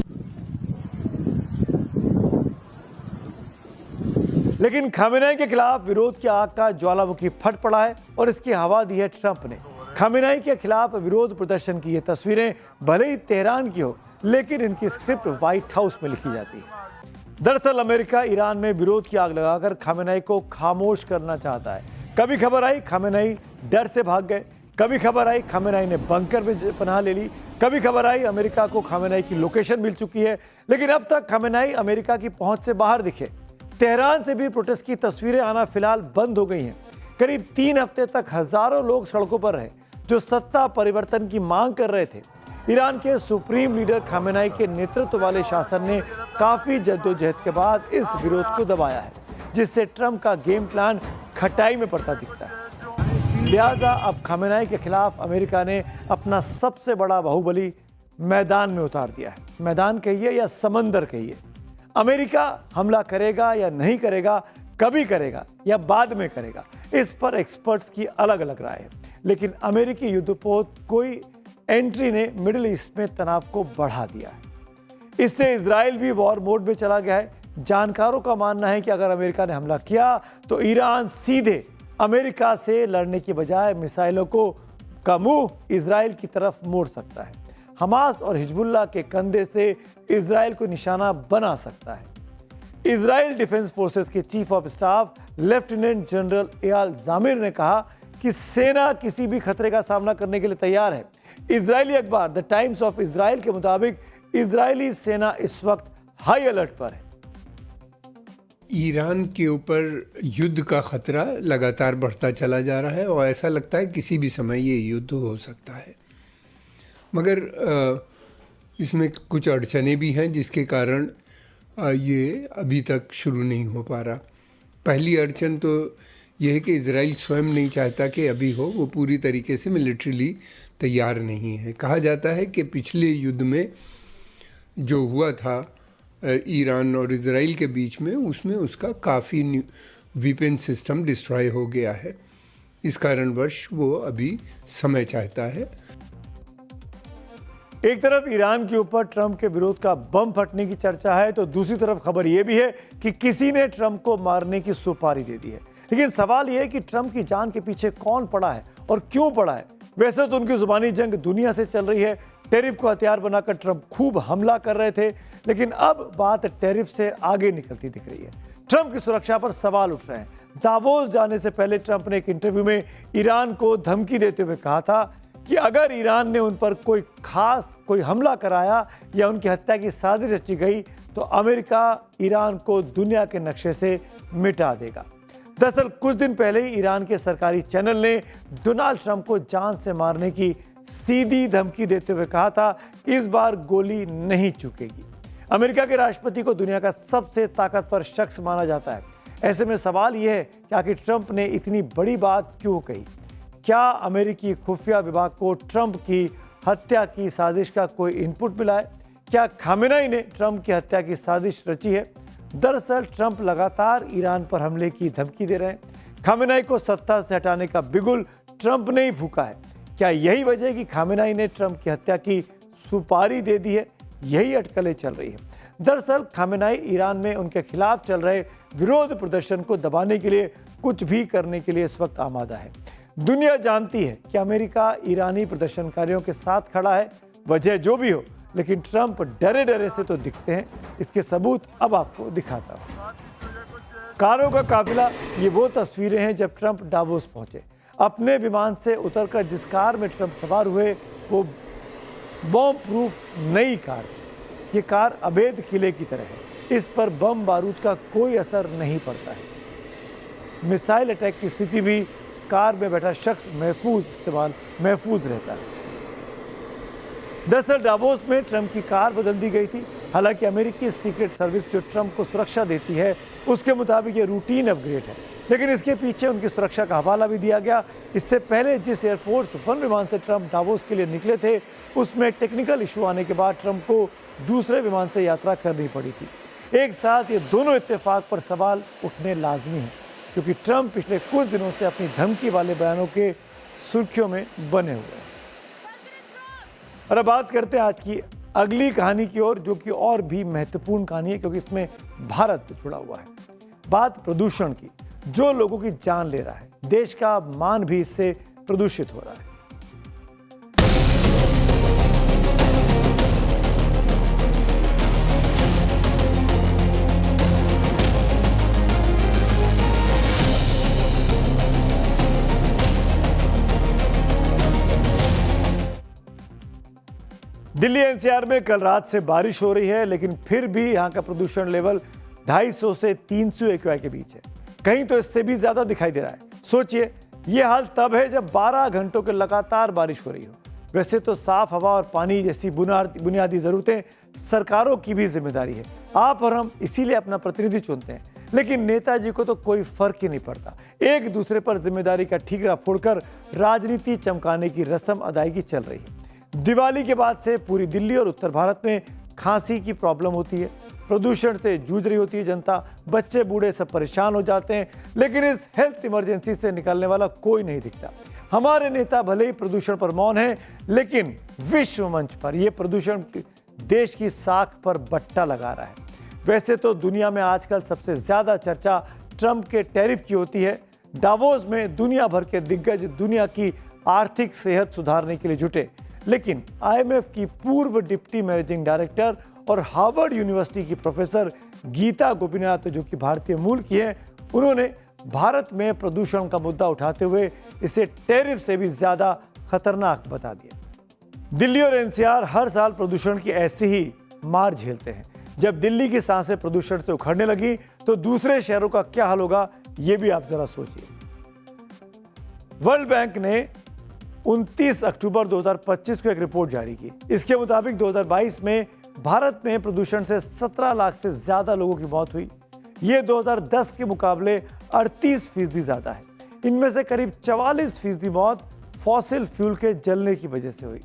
लेकिन खामेनेई के खिलाफ विरोध की आग का ज्वालामुखी फट पड़ा है और इसकी हवा दी है ट्रंप ने। खामेनेई के खिलाफ विरोध प्रदर्शन की ये तस्वीरें भले ही तेहरान की हो, लेकिन इनकी स्क्रिप्ट व्हाइट हाउस में लिखी जाती है। दरअसल अमेरिका ईरान में विरोध की आग लगाकर खामेनेई को खामोश करना चाहता है। कभी खबर आई खामेनेई डर से भाग गए, कभी खबर आई खामेनेई ने बंकर में पनाह ले ली, कभी खबर आई अमेरिका को खामेनेई की लोकेशन मिल चुकी है। लेकिन अब तक खामेनेई अमेरिका की पहुंच से बाहर दिखे। तेहरान से भी प्रोटेस्ट की तस्वीरें आना फिलहाल बंद हो गई हैं। करीब 3 हफ्ते तक हजारों लोग सड़कों पर रहे जो सत्ता परिवर्तन की मांग कर रहे थे। ईरान के सुप्रीम लीडर खामेनेई के नेतृत्व वाले शासन ने काफी जद्दोजहद के बाद इस विरोध को दबाया है, जिससे ट्रंप का गेम प्लान खटाई में पड़ता दिखता है। लिहाजा अब खामेनेई के खिलाफ अमेरिका ने अपना सबसे बड़ा बाहुबली मैदान में उतार दिया है। मैदान कहिए या समंदर कहिए, अमेरिका हमला करेगा या नहीं करेगा, कभी करेगा या बाद में करेगा, इस पर एक्सपर्ट्स की अलग अलग राय है। लेकिन अमेरिकी युद्धपोत कोई एंट्री ने मिडिल ईस्ट में तनाव को बढ़ा दिया है। इससे इजराइल भी वॉर मोड में चला गया है। जानकारों का मानना है कि अगर अमेरिका ने हमला किया तो ईरान सीधे अमेरिका से लड़ने की बजाय मिसाइलों का मुंह इजराइल की तरफ मोड़ सकता है। हमास और हिजबुल्लाह के कंधे से इजराइल को निशाना बना सकता है। इजराइल डिफेंस फोर्सेस के chief of staff lieutenant general Eyal Zamir ने कहा कि सेना किसी भी खतरे का सामना करने के लिए तैयार है। इजरायली अखबार द टाइम्स ऑफ इजराइल के मुताबिक इजरायली सेना इस वक्त हाई अलर्ट पर है। ईरान के ऊपर युद्ध का खतरा लगातार बढ़ता चला जा रहा है और ऐसा लगता है किसी भी समय ये युद्ध हो सकता है। मगर इसमें कुछ अड़चनें भी हैं जिसके कारण ये अभी तक शुरू नहीं हो पा रहा। पहली अड़चन तो यह है कि इजराइल स्वयं नहीं चाहता कि अभी हो, वो पूरी तरीके से मिलिट्रीली तैयार नहीं है। कहा जाता है कि पिछले युद्ध में जो हुआ था ईरान और इजराइल के बीच में, उसमें उसका काफ़ी वेपन सिस्टम डिस्ट्रॉय हो गया है। इस कारणवश वो अभी समय चाहता है। एक तरफ ईरान के ऊपर ट्रंप के विरोध का बम फटने की चर्चा है, तो दूसरी तरफ खबर यह भी है कि किसी ने ट्रंप को मारने की सुपारी दे दी है। लेकिन सवाल यह है कि ट्रंप की जान के पीछे कौन पड़ा है और क्यों पड़ा है। वैसे तो उनकी जुबानी जंग दुनिया से चल रही है। टैरिफ को हथियार बनाकर ट्रंप खूब हमला कर रहे थे, लेकिन अब बात टैरिफ से आगे निकलती दिख रही है। ट्रंप की सुरक्षा पर सवाल उठ रहे हैं। दावोस जाने से पहले ट्रंप ने एक इंटरव्यू में ईरान को धमकी देते हुए कहा था कि अगर ईरान ने उन पर कोई हमला कराया या उनकी हत्या की साजिश रची गई तो अमेरिका ईरान को दुनिया के नक्शे से मिटा देगा। दरअसल कुछ दिन पहले ही ईरान के सरकारी चैनल ने डोनाल्ड ट्रंप को जान से मारने की सीधी धमकी देते हुए कहा था कि इस बार गोली नहीं चुकेगी। अमेरिका के राष्ट्रपति को दुनिया का सबसे ताकतवर शख्स माना जाता है। ऐसे में सवाल यह है कि आखिर ट्रंप ने इतनी बड़ी बात क्यों कही। क्या अमेरिकी खुफिया विभाग को ट्रंप की हत्या की साजिश का कोई इनपुट मिला है? क्या खामेनेई ने ट्रंप की हत्या की साजिश रची है? दरअसल ट्रंप लगातार ईरान पर हमले की धमकी दे रहे हैं। खामेनेई को सत्ता से हटाने का बिगुल ट्रंप ने ही फूंका है। क्या यही वजह है कि खामेनेई ने ट्रंप की हत्या की सुपारी दे दी है? यही अटकलें चल रही है। दरअसल खामेनेई ईरान में उनके खिलाफ चल रहे विरोध प्रदर्शन को दबाने के लिए कुछ भी करने के लिए इस वक्त आमादा है। दुनिया जानती है कि अमेरिका ईरानी प्रदर्शनकारियों के साथ खड़ा है। वजह जो भी हो, लेकिन ट्रंप डरे डरे से तो दिखते हैं। इसके सबूत अब आपको दिखाता हूं। कारों का काफिला, ये वो तस्वीरें हैं जब ट्रंप दावोस पहुंचे। अपने विमान से उतरकर जिस कार में ट्रंप सवार हुए वो बॉम्ब प्रूफ नई कार थी। ये कार अवैध किले की तरह है, इस पर बम बारूद का कोई असर नहीं पड़ता है। मिसाइल अटैक की स्थिति भी कार में बैठा शख्स महफूज रहता है। दरअसल डावोस में ट्रंप की कार बदल दी गई थी। हालांकि अमेरिकी सीक्रेट सर्विस जो ट्रंप को सुरक्षा देती है उसके मुताबिक ये रूटीन अपग्रेड है, लेकिन इसके पीछे उनकी सुरक्षा का हवाला भी दिया गया। इससे पहले जिस एयरफोर्स 1 विमान से ट्रंप डावोस के लिए निकले थे उसमें टेक्निकल इशू आने के बाद ट्रंप को दूसरे विमान से यात्रा करनी पड़ी थी। एक साथ ये दोनों इत्तेफाक पर सवाल उठने लाजमी है, क्योंकि ट्रंप पिछले कुछ दिनों से अपनी धमकी वाले बयानों के सुर्खियों में बने हुए हैं। और अब बात करते हैं आज की अगली कहानी की ओर, जो कि और भी महत्वपूर्ण कहानी है क्योंकि इसमें भारत जुड़ा हुआ है। बात प्रदूषण की, जो लोगों की जान ले रहा है। देश का मान भी इससे प्रदूषित हो रहा है। दिल्ली एनसीआर में कल रात से बारिश हो रही है, लेकिन फिर भी यहां का प्रदूषण लेवल 250 से 300 AQI के बीच है। कहीं तो इससे भी ज्यादा दिखाई दे रहा है। सोचिए, यह हाल तब है जब 12 घंटों के लगातार बारिश हो रही हो। वैसे तो साफ हवा और पानी जैसी बुनियादी जरूरतें सरकारों की भी जिम्मेदारी है। आप और हम इसीलिए अपना प्रतिनिधि चुनते हैं, लेकिन नेताजी को तो कोई फर्क ही नहीं पड़ता। एक दूसरे पर जिम्मेदारी का ठीकरा फोड़कर राजनीति चमकाने की रस्म अदायगी चल रही है। दिवाली के बाद से पूरी दिल्ली और उत्तर भारत में खांसी की प्रॉब्लम होती है। प्रदूषण से जूझ रही होती है जनता, बच्चे बूढ़े सब परेशान हो जाते हैं, लेकिन इस हेल्थ इमरजेंसी से निकलने वाला कोई नहीं दिखता। हमारे नेता भले ही प्रदूषण पर मौन है, लेकिन विश्व मंच पर यह प्रदूषण देश की साख पर बट्टा लगा रहा है। वैसे तो दुनिया में आजकल सबसे ज्यादा चर्चा ट्रंप के टैरिफ की होती है। डावोस में दुनिया भर के दिग्गज दुनिया की आर्थिक सेहत सुधारने के लिए जुटे, लेकिन IMF की पूर्व डिप्टी मैनेजिंग डायरेक्टर और हार्वर्ड यूनिवर्सिटी की प्रोफेसर गीता गोपीनाथ, जो कि भारतीय मूल की हैं, उन्होंने भारत में प्रदूषण का मुद्दा उठाते हुए इसे टैरिफ से भी ज्यादा खतरनाक बता दिया। दिल्ली और NCR हर साल प्रदूषण की ऐसी ही मार झेलते हैं। जब दिल्ली की सांसें प्रदूषण से उखड़ने लगी तो दूसरे शहरों का क्या हाल होगा, ये भी आप जरा सोचिए। वर्ल्ड बैंक ने 29 अक्टूबर 2025 को एक रिपोर्ट जारी की। इसके मुताबिक 2022 में भारत में प्रदूषण से 17 लाख से ज्यादा लोगों की मौत हुई। ये 2010 के मुकाबले 38% ज्यादा है। इनमें से करीब 44% मौत फॉसिल फ्यूल के जलने की वजह से हुई।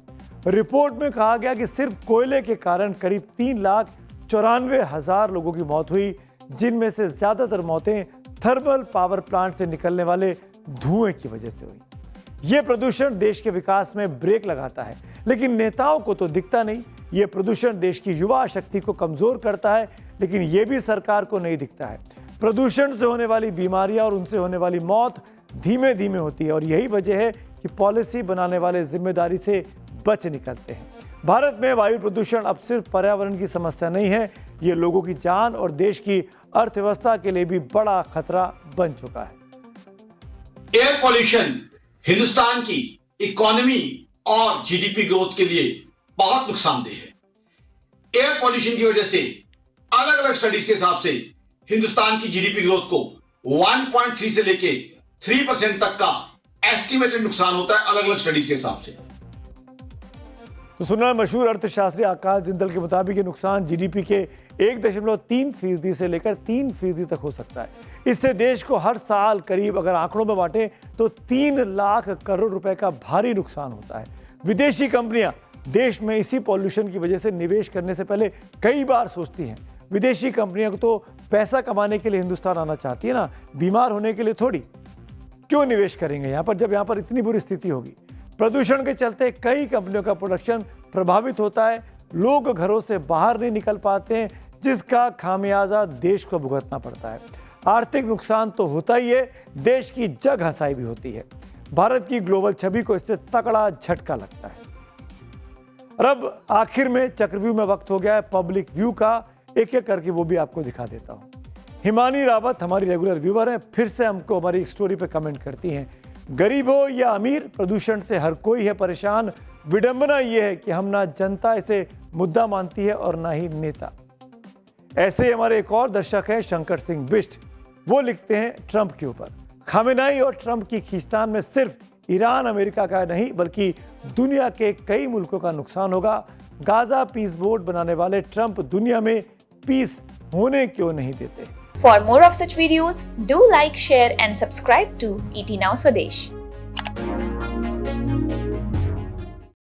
रिपोर्ट में कहा गया कि सिर्फ कोयले के कारण करीब 3,94,000 लोगों की मौत हुई, जिनमें से ज्यादातर मौतें थर्मल पावर प्लांट से निकलने वाले धुएं की वजह से हुई। यह प्रदूषण देश के विकास में ब्रेक लगाता है, लेकिन नेताओं को तो दिखता नहीं। यह प्रदूषण देश की युवा शक्ति को कमजोर करता है, लेकिन यह भी सरकार को नहीं दिखता है। प्रदूषण से होने वाली बीमारियां और उनसे होने वाली मौत धीमे धीमे होती है, और यही वजह है कि पॉलिसी बनाने वाले जिम्मेदारी से बच निकलते हैं। भारत में वायु प्रदूषण अब सिर्फ पर्यावरण की समस्या नहीं है, ये लोगों की जान और देश की अर्थव्यवस्था के लिए भी बड़ा खतरा बन चुका है। एयर पॉल्यूशन हिंदुस्तान की इकोनॉमी और GDP ग्रोथ के लिए बहुत नुकसानदेह है। एयर पॉल्यूशन की वजह से अलग अलग स्टडीज के हिसाब से हिंदुस्तान की GDP ग्रोथ को 1.3 से लेके 3% तक का एस्टिमेटेड नुकसान होता है, अलग अलग स्टडीज के हिसाब से। तो सुनना मशहूर अर्थशास्त्री आकाश जिंदल के मुताबिक ये नुकसान GDP के 1.3% से लेकर 3% तक हो सकता है। इससे देश को हर साल करीब, अगर आंकड़ों में बांटे तो 3 लाख करोड़ रुपए का भारी नुकसान होता है। विदेशी कंपनियां देश में इसी पॉल्यूशन की वजह से निवेश करने से पहले कई बार सोचती हैं। विदेशी कंपनियां को तो पैसा कमाने के लिए हिंदुस्तान आना चाहती है ना, बीमार होने के लिए थोड़ी। क्यों निवेश करेंगे यहाँ पर जब यहाँ पर इतनी बुरी स्थिति होगी। प्रदूषण के चलते कई कंपनियों का प्रोडक्शन प्रभावित होता है, लोग घरों से बाहर नहीं निकल पाते हैं, जिसका खामियाजा देश को भुगतना पड़ता है। आर्थिक नुकसान तो होता ही है, देश की जग हंसाई भी होती है। भारत की ग्लोबल छवि को इससे तगड़ा झटका लगता है। और अब आखिर में चक्रव्यूह में वक्त हो गया है पब्लिक व्यू का, एक एक करके वो भी आपको दिखा देता हूं। हिमानी रावत हमारी रेगुलर व्यूअर हैं, फिर से हमको हमारी स्टोरी पे कमेंट करती हैं। गरीब हो या अमीर, प्रदूषण से हर कोई है परेशान। विडंबना यह है कि हम ना जनता इसे मुद्दा मानती है और ना ही नेता। ऐसे ही हमारे एक और दर्शक हैं शंकर सिंह बिष्ट। वो लिखते हैं ट्रंप के ऊपर, खामेनेई और ट्रंप की खींचतान में सिर्फ ईरान अमेरिका का नहीं बल्कि दुनिया के कई मुल्कों का नुकसान होगा। गाजा पीस बोर्ड बनाने वाले ट्रंप दुनिया में पीस होने क्यों नहीं देते। For more of such videos, do like, share and subscribe to ET Now Swadesh.